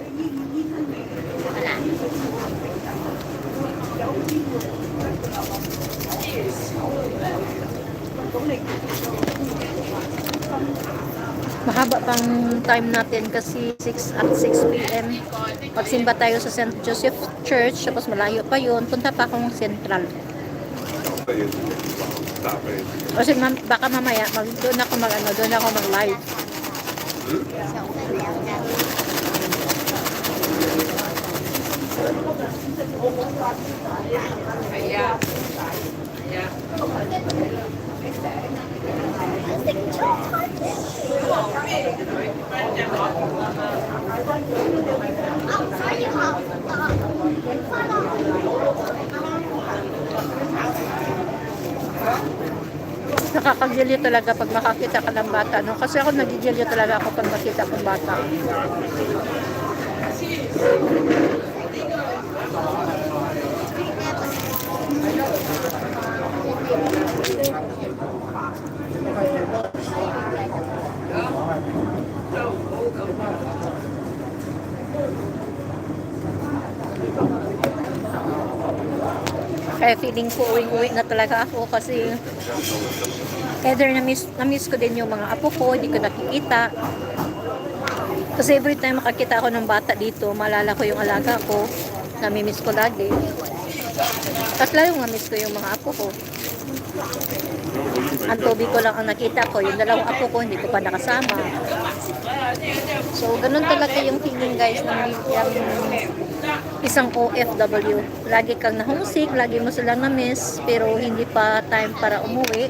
Wala. Mahaba pang time natin kasi 6 p.m. Magsimba tayo sa St. Joseph Church, tapos malayo pa yun. Punta pa akong Central. Kasi baka mamaya doon ako doon ako mag-live. Nakakagilyo talaga pag makakita ka ng bata, no? Kasi ako nagigilyo talaga ako pag makita kong bata. Kaya feeling ko uwi na talaga ako kasi either na-miss ko din yung mga apo ko, hindi ko nakikita. Kasi every time makakita ako ng bata dito, maalala ko yung alaga ko, nami-miss ko lagi. At lalo nga-miss ko yung mga apo ko. Ang Toby ko lang ang nakita ko, yung dalawang apo ko, hindi ko pa nakasama. So, ganun talaga yung feeling guys ng isang OFW. Lagi kang na-homesick, lagi mo silang na-miss, pero hindi pa time para umuwi.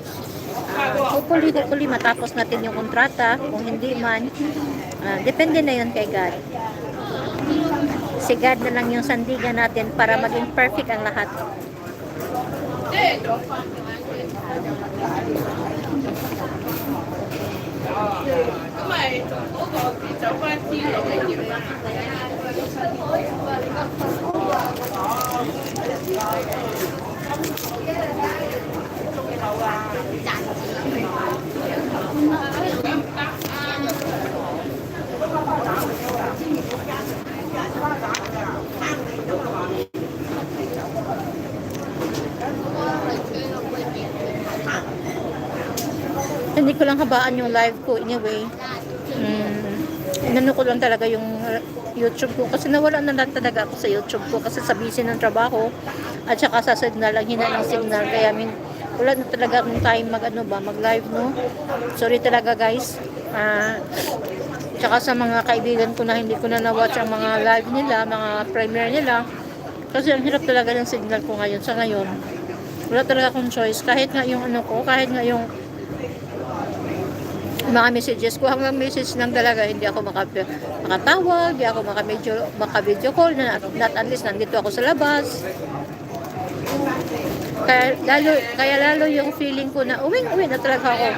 Hopefully matapos natin yung kontrata. Kung hindi man, depende na yun kay God. Si God na lang yung sandigan natin para maging perfect ang lahat. Hindi ko lang habaan yung live ko anyway. Inano ko lang talaga yung YouTube ko kasi nawala na lang talaga ako sa YouTube ko kasi sa busy ng trabaho at saka sa signal lang, hina ng signal, kaya wala na talaga akong time mag live, no. Sorry talaga guys. Tsaka sa mga kaibigan ko na hindi ko na na-watch ang mga live nila, mga premiere nila, kasi ang hirap talaga ng signal ko ngayon. Sa ngayon wala talaga akong choice, kahit nga yung mga messages ko, hanggang message lang talaga, hindi ako makatawag, hindi ako maka-video call, not at least nandito ako sa labas. Kaya lalo yung feeling ko na uwi na talaga ako.